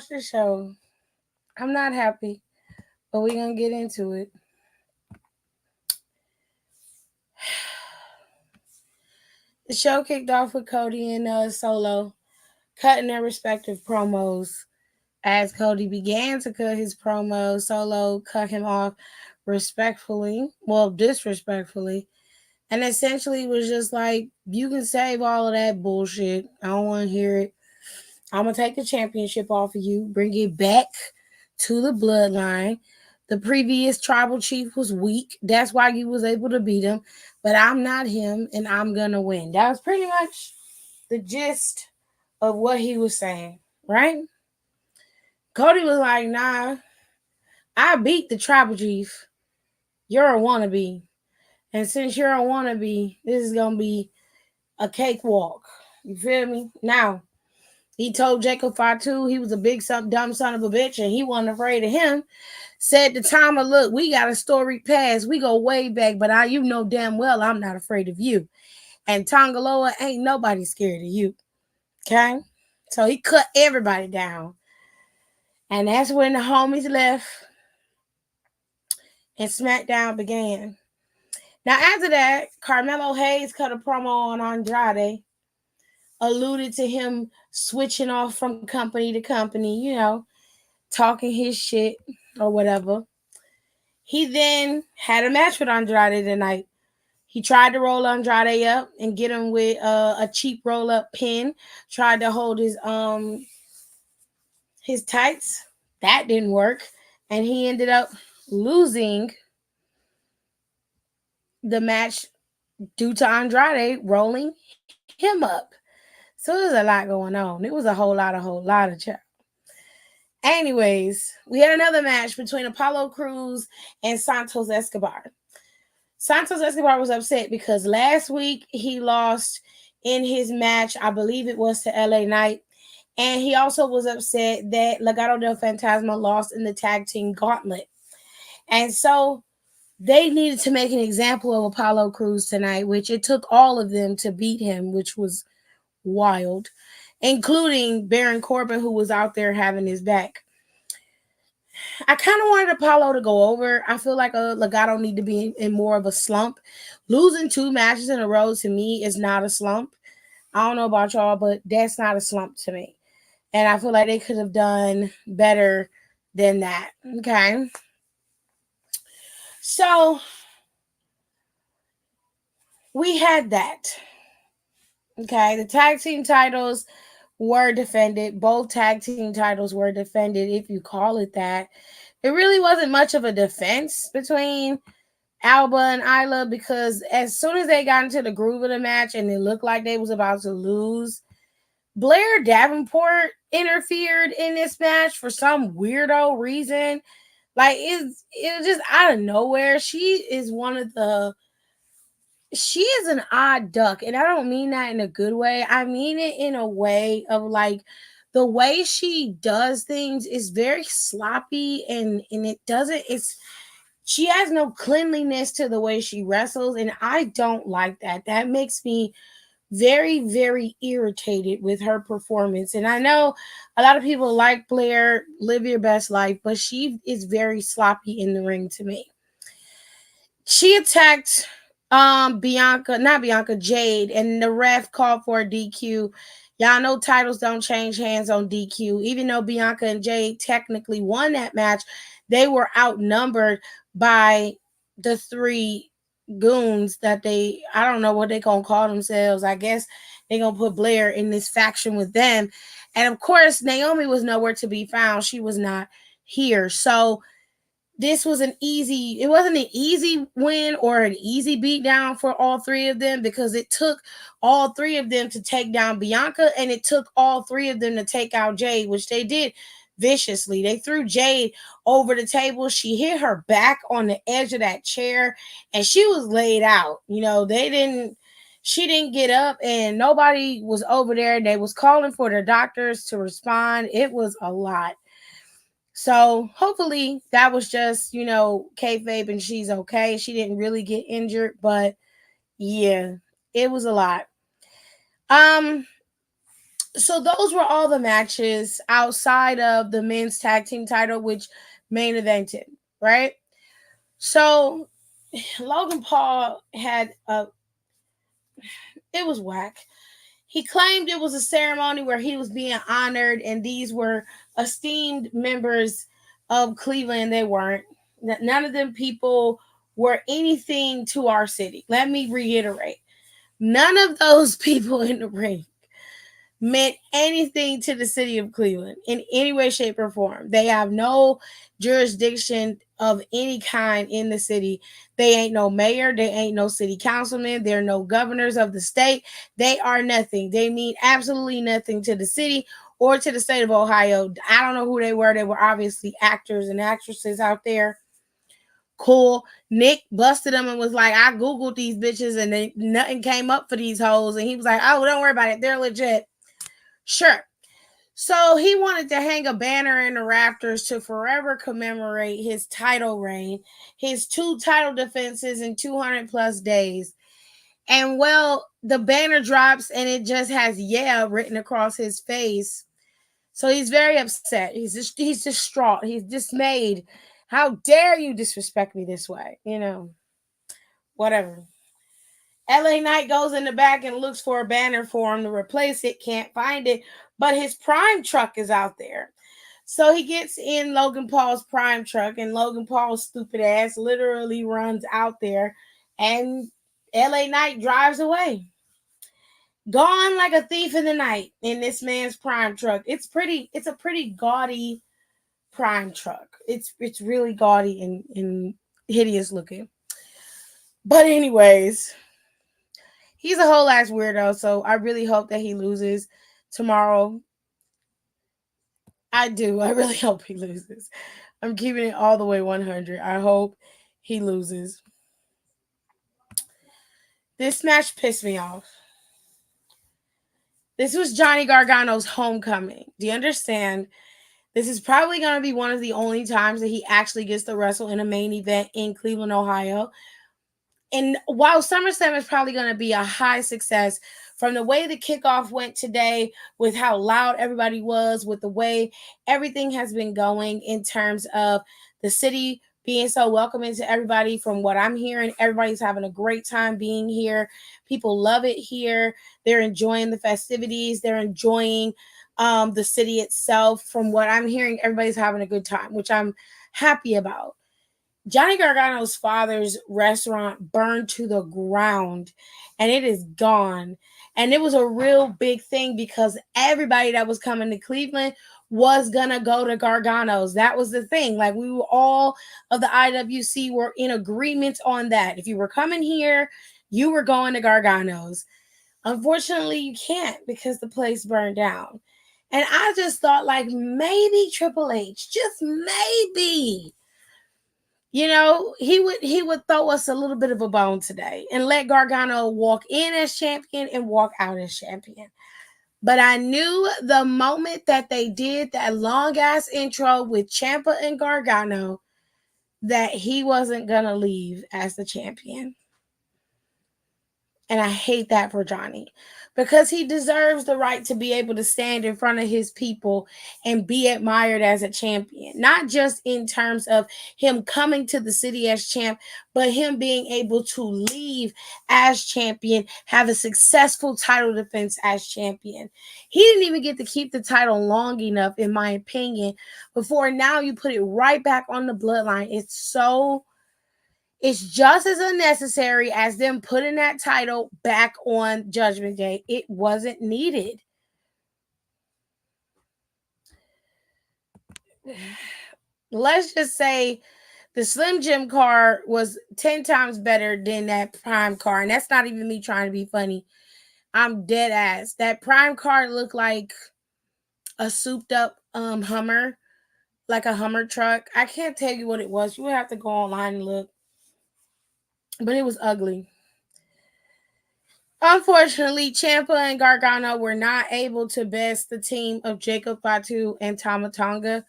watch the show. I'm not happy, but we're gonna get into it. The show kicked off with Cody and Solo cutting their respective promos. As Cody began to cut his promo, Solo cut him off respectfully, well, disrespectfully, and essentially was just like, you can save all of that bullshit. I don't want to hear it. I'm going to take the championship off of you, bring it back to the bloodline. The previous tribal chief was weak. That's why you was able to beat him. But I'm not him, and I'm going to win. That was pretty much the gist of what he was saying, right? Cody was like, nah, I beat the tribal chief. You're a wannabe. And since you're a wannabe, this is going to be a cakewalk. You feel me? Now, he told Jacob Fatu he was a big, dumb son of a bitch and he wasn't afraid of him. Said to Tama, look, we got a storied past. We go way back, but you know damn well I'm not afraid of you. And Tongaloa, ain't nobody scared of you. Okay? So he cut everybody down. And that's when the homies left and Smackdown began. Now, after that, Carmelo Hayes cut a promo on Andrade, alluded to him switching off from company to company, talking his shit or whatever. He then had a match with Andrade tonight. He tried to roll Andrade up and get him with a cheap roll up pin. Tried to hold his tights. That didn't work, and he ended up losing the match due to Andrade rolling him up. So there's a lot going on. It was a whole lot of chat. Anyways, we had another match between Apollo Crews and Santos Escobar. Santos Escobar was upset because last week he lost in his match, I believe it was to LA Knight. And he also was upset that Legado del Fantasma lost in the tag team gauntlet. And so they needed to make an example of Apollo Crews tonight, which it took all of them to beat him, which was wild, including Baron Corbin, who was out there having his back. I kind of wanted Apollo to go over. I feel like Legado need to be in more of a slump. Losing 2 matches in a row to me is not a slump. I don't know about y'all, but that's not a slump to me. And I feel like they could have done better than that. Okay. So we had that. Okay. The tag team titles were defended. Both tag team titles were defended, if you call it that. It really wasn't much of a defense between Alba and Isla because as soon as they got into the groove of the match and it looked like they was about to lose, Blair Davenport interfered in this match for some weirdo reason. Like it was just out of nowhere. She is an odd duck, and I don't mean that in a good way. I mean it in a way of like the way she does things is very sloppy and she has no cleanliness to the way she wrestles, and I don't like that. That makes me very, very irritated with her performance. And I know a lot of people like Blair, live your best life, but she is very sloppy in the ring to me. She attacked Jade, and the ref called for a DQ. Y'all know titles don't change hands on DQ. Even though Bianca and Jade technically won that match, they were outnumbered by the 3 goons that I don't know what they gonna call themselves. I guess they gonna put Blair in this faction with them. And of course, Naomi was nowhere to be found. She was not here. So it wasn't an easy win or an easy beat down for all 3 of them because it took all 3 of them to take down Bianca and it took all 3 of them to take out Jade, which they did viciously. They threw Jade over the table. She hit her back on the edge of that chair and she was laid out. She didn't get up and nobody was over there. They was calling for the doctors to respond. It was a lot. So hopefully that was just, kayfabe and she's okay. She didn't really get injured, but yeah, it was a lot. So those were all the matches outside of the men's tag team title, which main evented, right? So Logan Paul had a, it was whack. He claimed it was a ceremony where he was being honored, and these were esteemed members of Cleveland. They weren't. None of them people were anything to our city. Let me reiterate. None of those people in the ring meant anything to the city of Cleveland in any way, shape, or form. They have no jurisdiction of any kind in the city. They ain't no mayor, they ain't no city councilman, they're no governors of the state. They are nothing. They mean absolutely nothing to the city or to the state of Ohio. I don't know who they were. They were obviously actors and actresses out there. Cool. Nick busted them and was like, I Googled these bitches and they, nothing came up for these hoes. And he was like, oh, don't worry about it. They're legit. Sure. So he wanted to hang a banner in the rafters to forever commemorate his title reign, his 2 title defenses in 200 plus days. And well, the banner drops and it just has yeah written across his face. So he's very upset. He's distraught. He's dismayed. How dare you disrespect me this way? You know, whatever. LA Knight goes in the back and looks for a banner for him to replace it, can't find it, but his prime truck is out there. So he gets in Logan Paul's prime truck, and Logan Paul's stupid ass literally runs out there, and LA Knight drives away. Gone like a thief in the night in this man's prime truck. It's a pretty gaudy prime truck. It's really gaudy and hideous looking. But anyways, he's a whole ass weirdo, so I really hope that he loses tomorrow. I do. I really hope he loses. I'm keeping it all the way 100. I hope he loses. This match pissed me off. This was Johnny Gargano's homecoming. Do you understand? This is probably going to be one of the only times that he actually gets to wrestle in a main event in Cleveland, Ohio. And while SummerSlam is probably going to be a high success, from the way the kickoff went today, with how loud everybody was, with the way everything has been going in terms of the city being so welcoming to everybody, from what I'm hearing, everybody's having a great time being here. People love it here. They're enjoying the festivities. They're enjoying the city itself. From what I'm hearing, everybody's having a good time, which I'm happy about. Johnny Gargano's father's restaurant burned to the ground and it is gone. And it was a real big thing because everybody that was coming to Cleveland was gonna go to Gargano's. That was the thing. Like, we were all of the IWC were in agreement on that. If you were coming here, you were going to Gargano's. Unfortunately, you can't because the place burned down. And I just thought, like, maybe Triple H, just maybe, you know, he would throw us a little bit of a bone today and let Gargano walk in as champion and walk out as champion. But I knew the moment that they did that long ass intro with Ciampa and Gargano that he wasn't gonna leave as the champion. And I hate that for Johnny, because he deserves the right to be able to stand in front of his people and be admired as a champion. Not just in terms of him coming to the city as champ, but him being able to leave as champion, have a successful title defense as champion. He didn't even get to keep the title long enough, in my opinion, before now you put it right back on the bloodline. It's just as unnecessary as them putting that title back on Judgment Day. It wasn't needed. Let's just say the Slim Jim car was 10 times better than that Prime car. And that's not even me trying to be funny. I'm dead ass. That Prime car looked like a souped up Hummer, like a Hummer truck. I can't tell you what it was. You would have to go online and look. But it was ugly. Unfortunately, Ciampa and Gargano were not able to best the team of Jacob Fatu and Tama Tonga.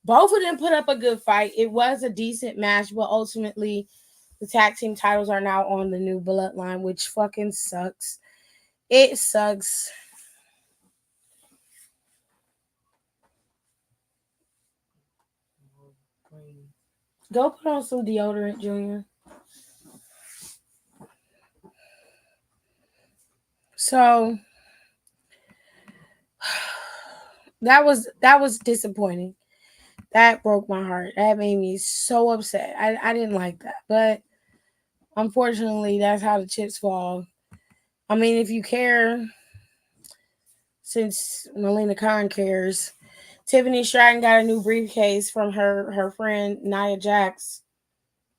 Both of them put up a good fight. It was a decent match, but ultimately, the tag team titles are now on the new bloodline, which fucking sucks. It sucks. Go put on some deodorant, Junior. So that was disappointing. That broke my heart. That made me so upset. I didn't like that. But unfortunately, that's how the chips fall. I mean, if you care, since Melina Khan cares, Tiffany Stratton got a new briefcase from her friend Nia Jax.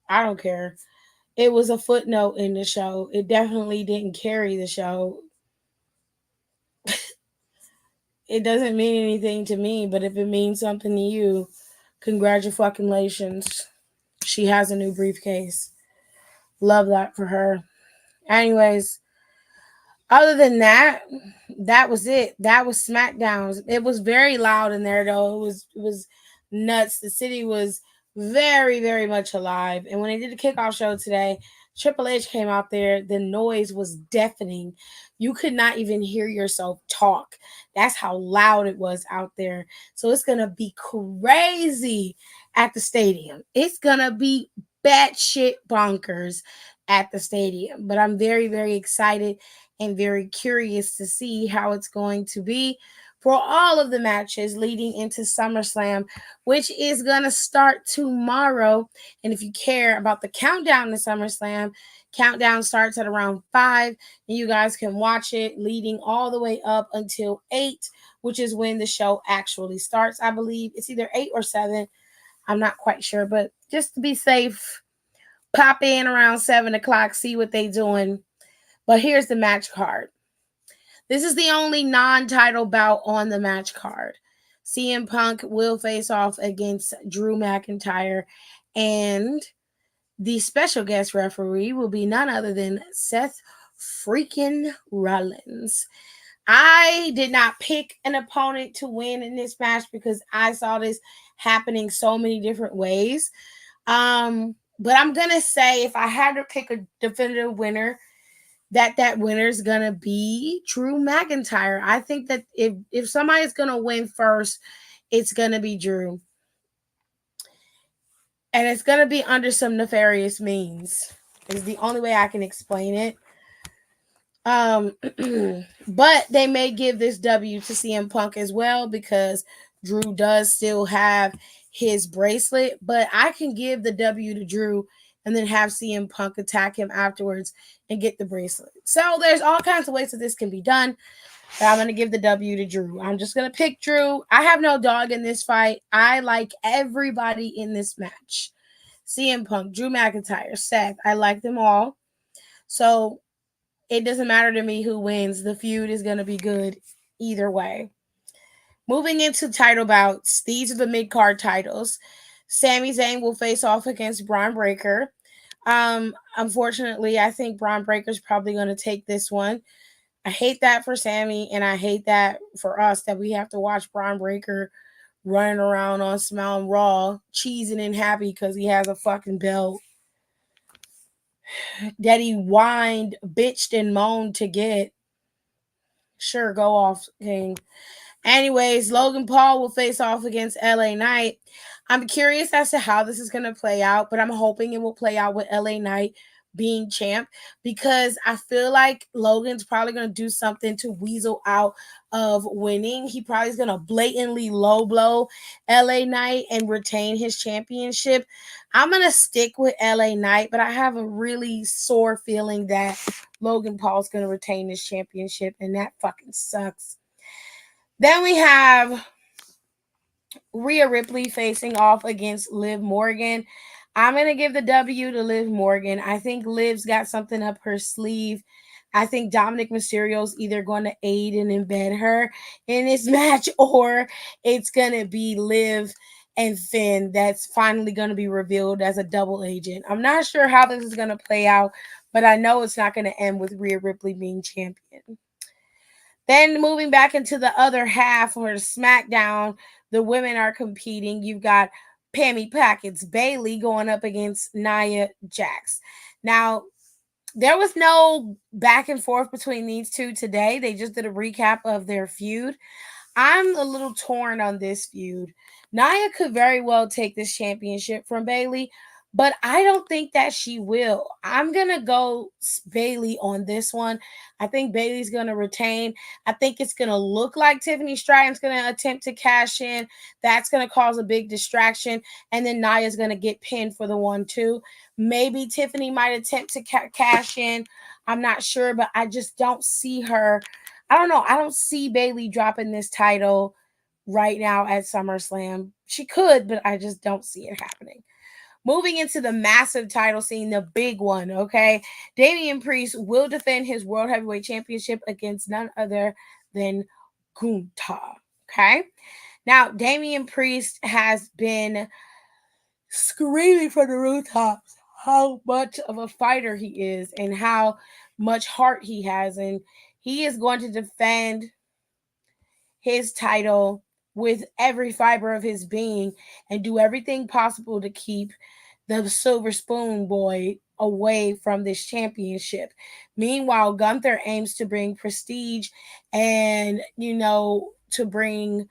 I don't care. It was a footnote in the show. It definitely didn't carry the show. It doesn't mean anything to me, but if it means something to you, congratulations. She has a new briefcase. Love that for her. Anyways, other than that, that was it. That was SmackDown. It was very loud in there though. It was nuts. The city was very, very much alive. And when they did the kickoff show today, Triple H came out there. The noise was deafening. You could not even hear yourself talk. That's how loud it was out there. So it's gonna be crazy at the stadium. It's gonna be batshit bonkers at the stadium. But I'm very, very excited and very curious to see how it's going to be for all of the matches leading into SummerSlam, which is going to start tomorrow. And if you care about the countdown to SummerSlam, countdown starts at around 5, and you guys can watch it leading all the way up until 8, which is when the show actually starts. I believe it's either 8 or 7. I'm not quite sure, but just to be safe, pop in around 7 o'clock, see what they doing. But here's the match card. This is the only non-title bout on the match card. CM Punk will face off against Drew McIntyre, and the special guest referee will be none other than Seth freaking Rollins. I did not pick an opponent to win in this match because I saw this happening so many different ways. But I'm gonna say if I had to pick a definitive winner, that winner's gonna be Drew McIntyre. I think that if somebody's gonna win first, it's gonna be Drew, and it's gonna be under some nefarious means. Is the only way I can explain it. Um, but they may give this W to CM Punk as well because Drew does still have his bracelet. But I can give the W to Drew and then have CM Punk attack him afterwards and get the bracelet. So there's all kinds of ways that this can be done. But I'm going to give the W to Drew. I'm just going to pick Drew. I have no dog in this fight. I like everybody in this match. CM Punk, Drew McIntyre, Seth. I like them all. So it doesn't matter to me who wins. The feud is going to be good either way. Moving into title bouts, these are the mid-card titles. Sami Zayn will face off against Braun Breaker. Unfortunately, I think Braun Breaker's probably going to take this one. I hate that for Sami, and I hate that for us that we have to watch Braun Breaker running around on SmackDown Raw, cheesing and happy because he has a fucking belt that he whined, bitched, and moaned to get. Sure, go off, King. Anyways, Logan Paul will face off against LA Knight. I'm curious as to how this is going to play out, but I'm hoping it will play out with LA Knight being champ because I feel like Logan's probably going to do something to weasel out of winning. He probably is going to blatantly low blow LA Knight and retain his championship. I'm going to stick with LA Knight, but I have a really sore feeling that Logan Paul's going to retain his championship, and that fucking sucks. Then we have Rhea Ripley facing off against Liv Morgan. I'm going to give the W to Liv Morgan. I think Liv's got something up her sleeve. I think Dominic Mysterio's either going to aid and embed her in this match or it's going to be Liv and Finn that's finally going to be revealed as a double agent. I'm not sure how this is going to play out, but I know it's not going to end with Rhea Ripley being champion. Then moving back into the other half for SmackDown, the women are competing. You've got Pammy Packets Bailey going up against Nia Jax. Now, there was no back and forth between these two today. They just did a recap of their feud. I'm a little torn on this feud Nia could very well take this championship from Bayley, but I don't think that she will. I'm going to go Bayley on this one. I think Bayley's going to retain. I think it's going to look like Tiffany Stratton's going to attempt to cash in. That's going to cause a big distraction. And then Nia's going to get pinned for the 1-2. Maybe Tiffany might attempt to cash in. I'm not sure, but I just don't see her. I don't know. I don't see Bayley dropping this title right now at SummerSlam. She could, but I just don't see it happening. Moving into the massive title scene, the big one, okay? Damian Priest will defend his World Heavyweight Championship against none other than Gunta, okay? Now, Damian Priest has been screaming from the rooftops how much of a fighter he is and how much heart he has, and he is going to defend his title with every fiber of his being and do everything possible to keep the Silver Spoon boy away from this championship. Meanwhile, Gunther aims to bring prestige and, to bring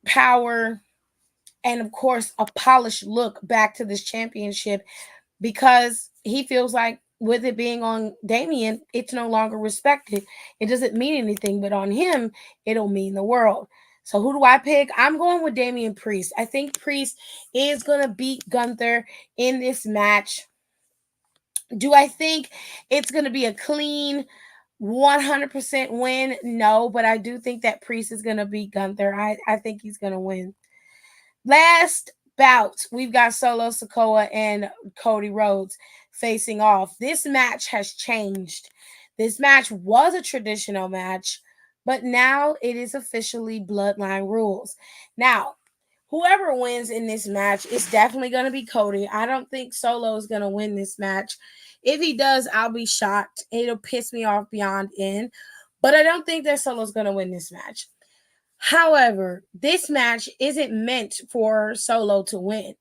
power and, of course, a polished look back to this championship because he feels like with it being on Damien, it's no longer respected. It doesn't mean anything, but on him, it'll mean the world. So who do I pick? I'm going with Damian Priest. I think Priest is going to beat Gunther in this match. Do I think it's going to be a clean 100% win? No, but I do think that Priest is going to beat Gunther. I think he's going to win. Last bout, we've got Solo Sikoa and Cody Rhodes facing off. This match has changed. This match was a traditional match, but now it is officially Bloodline rules. Now, whoever wins in this match is definitely going to be Cody. I don't think Solo is going to win this match. If he does, I'll be shocked. It'll piss me off beyond end. But I don't think that Solo's going to win this match. However, this match isn't meant for Solo to win.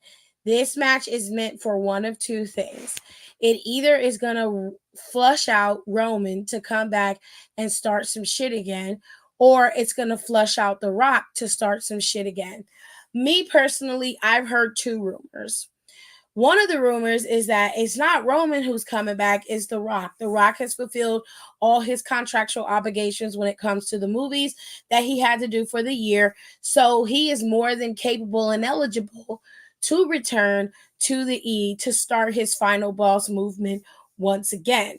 This match is meant for one of two things. It either is going to flush out Roman to come back and start some shit again, or it's going to flush out The Rock to start some shit again. Me personally, I've heard two rumors. One of the rumors is that it's not Roman who's coming back, it's The Rock. The Rock has fulfilled all his contractual obligations when it comes to the movies that he had to do for the year. So he is more than capable and eligible to return to the E to start his final boss movement once again.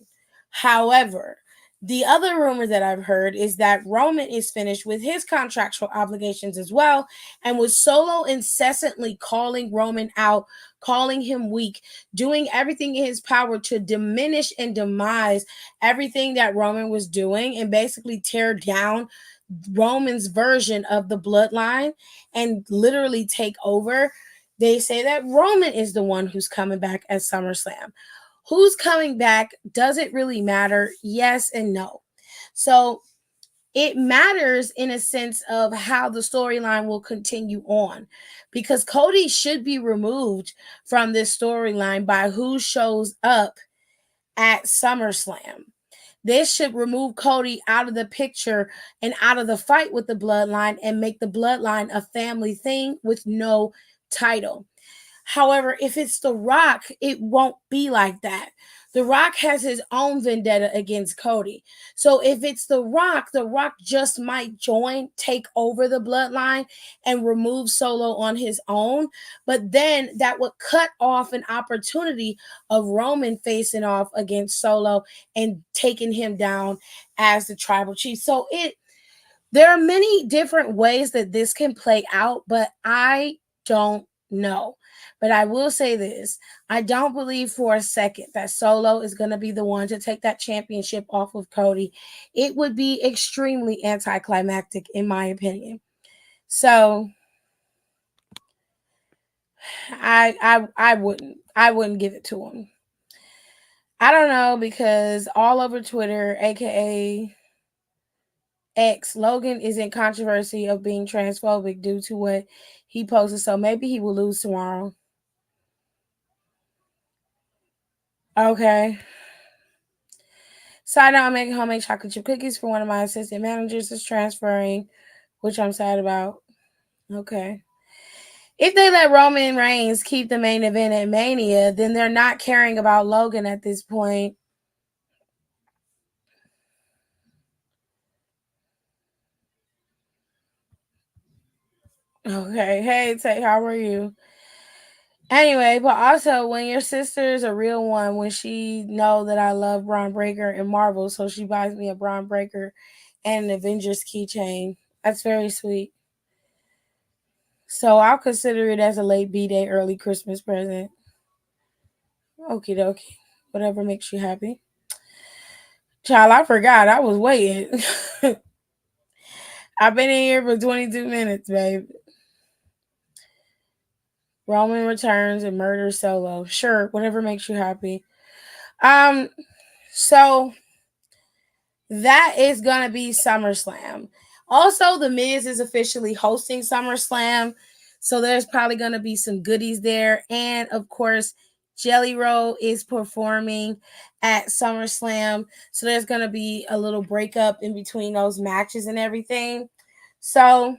However, the other rumor that I've heard is that Roman is finished with his contractual obligations as well, and with Solo incessantly calling Roman out, calling him weak, doing everything in his power to diminish and demise everything that Roman was doing and basically tear down Roman's version of the bloodline and literally take over. They say that Roman is the one who's coming back at SummerSlam. Who's coming back doesn't really matter. Yes and no. So it matters in a sense of how the storyline will continue on because Cody should be removed from this storyline by who shows up at SummerSlam. This should remove Cody out of the picture and out of the fight with the bloodline and make the bloodline a family thing with no title. However, if it's The Rock, it won't be like that. The Rock has his own vendetta against Cody. So if it's The Rock just might join, take over the bloodline, and remove Solo on his own. But then that would cut off an opportunity of Roman facing off against Solo and taking him down as the tribal chief. So there are many different ways that this can play out, but I don't know. But I will say this. I don't believe for a second that Solo is going to be the one to take that championship off of Cody. It would be extremely anticlimactic, in my opinion. So I wouldn't give it to him. I don't know because all over Twitter, aka X, Logan is in controversy of being transphobic due to what he posted. So maybe he will lose tomorrow. Okay. Side note, I'm making homemade chocolate chip cookies for one of my assistant managers is transferring, which I'm sad about. Okay. If they let Roman Reigns keep the main event at Mania, then they're not caring about Logan at this point. Okay, hey Tay, how are you? Anyway, but also when your sister is a real one, when she know that I love Braun Breaker and Marvel, so she buys me a Braun Breaker and an Avengers keychain. That's very sweet. So I'll consider it as a late B day, early Christmas present. Okie dokie. Whatever makes you happy. Child, I forgot. I was waiting. I've been in here for 22 minutes, babe. Roman returns and murders Solo. Sure, whatever makes you happy. Um, so that is gonna be SummerSlam. Also, The Miz is officially hosting SummerSlam, so there's probably gonna be some goodies there. And of course, Jelly Roll is performing at SummerSlam, so there's gonna be a little breakup in between those matches and everything. So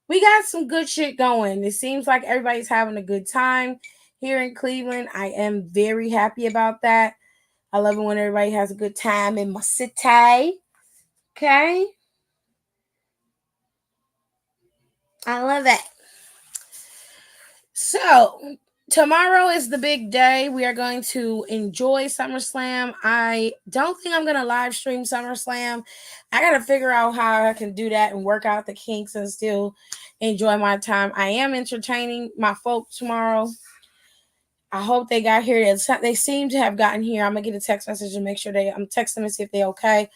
we got some good shit going. It seems like everybody's having a good time here in Cleveland. I am very happy about that. I love it when everybody has a good time in my city. Okay. I love that. So, tomorrow is the big day. We are going to enjoy SummerSlam. I don't think I'm going to live stream SummerSlam. I got to figure out how I can do that and work out the kinks and still enjoy my time. I am entertaining my folks tomorrow. I hope they got here. They seem to have gotten here. I'm going to get a text message and make sure I'm texting them and see if they're okay.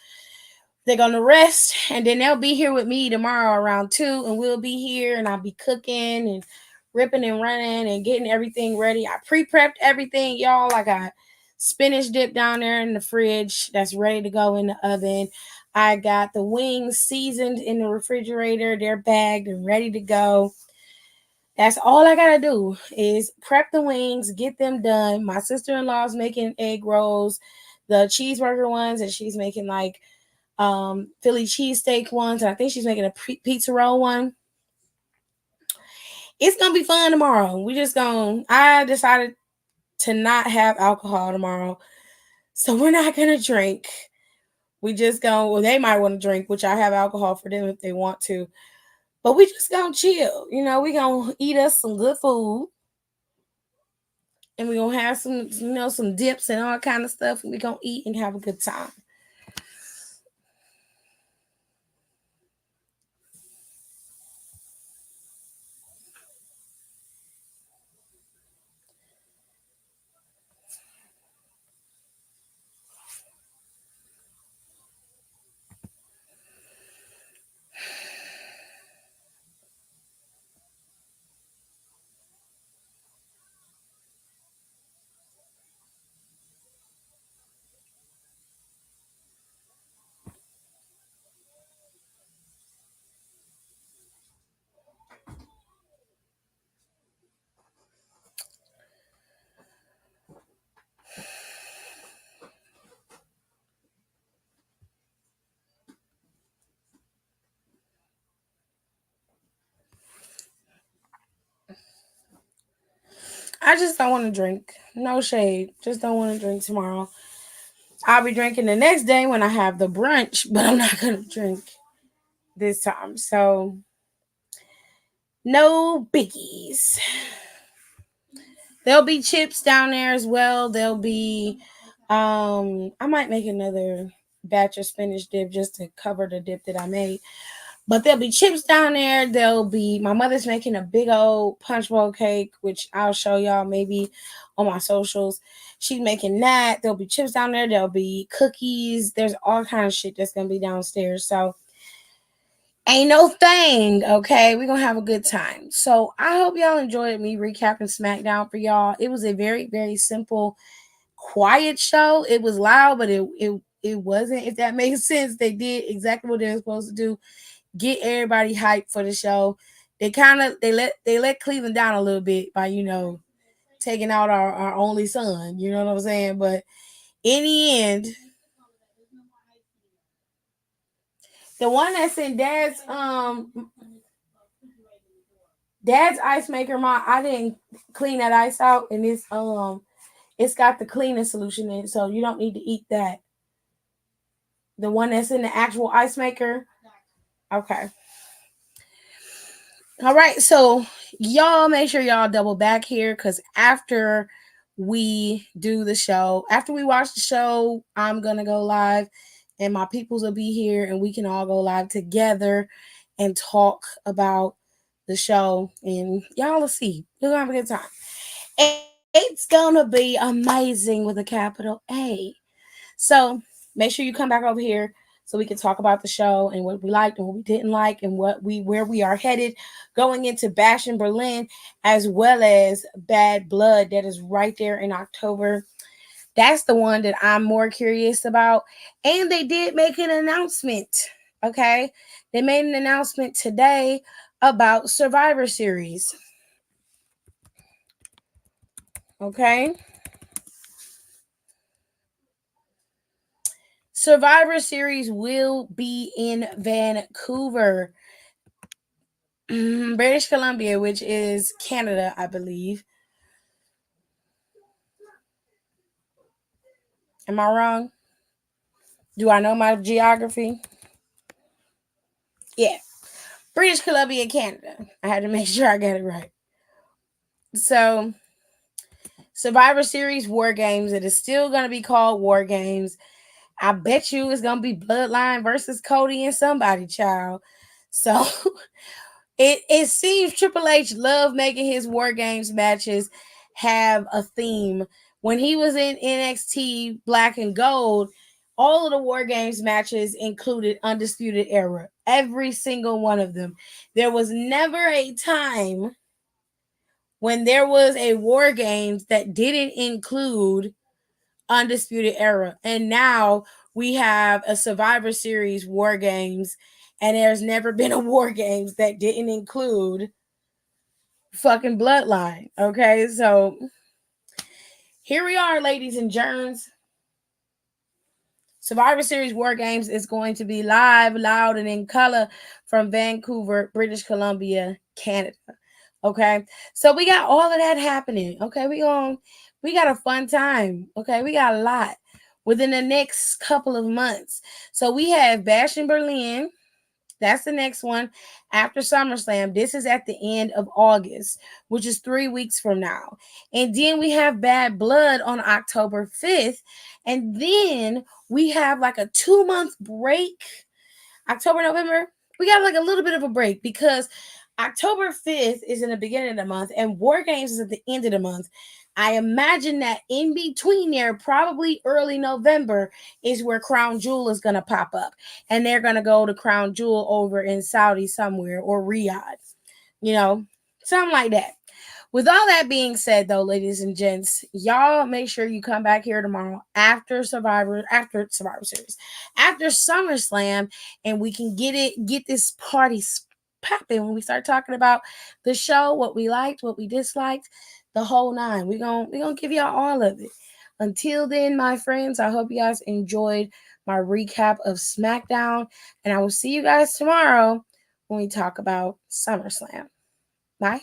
They're gonna rest, and then they'll be here with me tomorrow around 2, and we'll be here, and I'll be cooking and ripping and running and getting everything ready. I pre-prepped everything, y'all. I got spinach dip down there in the fridge that's ready to go in the oven. I got the wings seasoned in the refrigerator. They're bagged and ready to go. That's all I gotta do is prep the wings, get them done. My sister-in-law's making egg rolls, the cheeseburger ones, and she's making like Philly cheesesteak ones, and I think she's making a pizza roll one. It's gonna be fun tomorrow. We just gonna. I decided to not have alcohol tomorrow, so we're not gonna drink. We just gonna. Well, they might want to drink, which I have alcohol for them if they want to, but we just gonna chill. We gonna eat us some good food, and we gonna have some, some dips and all kind of stuff, and we gonna eat and have a good time. I just don't want to drink. No shade. Just don't want to drink tomorrow. I'll be drinking the next day when I have the brunch, but I'm not gonna drink this time. So no biggies. There'll be chips down there as well. There'll be I might make another batch of spinach dip just to cover the dip that I made. But there'll be chips down there. There'll be my mother's making a big old punch bowl cake, which I'll show y'all maybe on my socials. She's making that. There'll be chips down there. There'll be cookies. There's all kind of shit that's gonna be downstairs. So ain't no thing, okay? We're gonna have a good time. So I hope y'all enjoyed me recapping SmackDown for y'all. It was a very, very simple, quiet show. It was loud, but it wasn't, if that makes sense. They did exactly what they were supposed to do. Get everybody hyped for the show. They let Cleveland down a little bit by, taking out our only son. You know what I'm saying? But in the end, the one that's in dad's Dad's ice maker, I didn't clean that ice out, and it's got the cleaning solution in it, so you don't need to eat that. The one that's in the actual ice maker. Okay. All right. So y'all make sure y'all double back here because after we do the show, after we watch the show, I'm gonna go live and my peoples will be here and we can all go live together and talk about the show and y'all will see. We're gonna have a good time. It's gonna be amazing with a capital A. So make sure you come back over here so we can talk about the show and what we liked and what we didn't like and where we are headed going into Bash in Berlin as well as Bad Blood that is right there in October. That's the one that I'm more curious about. And they did make an announcement. Okay. They made an announcement today about Survivor Series. Okay. Survivor Series will be in Vancouver, British Columbia, which is Canada, I believe. Am I wrong? Do I know my geography? Yeah. British Columbia, Canada. I had to make sure I got it right. So, Survivor Series War Games, it is still going to be called War Games. I bet you it's going to be Bloodline versus Cody and somebody, child. So, it seems Triple H loved making his War Games matches have a theme. When he was in NXT Black and Gold, all of the War Games matches included Undisputed Era. Every single one of them. There was never a time when there was a War Games that didn't include Undisputed Era. And now we have a Survivor Series War Games, and there's never been a War Games that didn't include fucking Bloodline. Okay, so here we are, ladies and germs. Survivor Series War Games is going to be live, loud, and in color from Vancouver, British Columbia, Canada. Okay, so we got all of that happening. Okay, we got a fun time. Okay, we got a lot within the next couple of months. So we have Bash in Berlin. That's the next one after SummerSlam. This is at the end of August, which is 3 weeks from now. And then we have Bad Blood on October 5th. And then we have like a 2 month break. October, November. We got like a little bit of a break because October 5th is in the beginning of the month and War Games is at the end of the month. I imagine that in between there, probably early November, is where Crown Jewel is going to pop up. And they're going to go to Crown Jewel over in Saudi somewhere or Riyadh, you know, something like that. With all that being said, though, ladies and gents, y'all make sure you come back here tomorrow after Survivor Series, after SummerSlam, and we can get this party popping when we start talking about the show, what we liked, what we disliked, the whole nine. We gonna give y'all all of it. Until then, my friends, I hope you guys enjoyed my recap of Smackdown, and I will see you guys tomorrow when we talk about SummerSlam. Bye.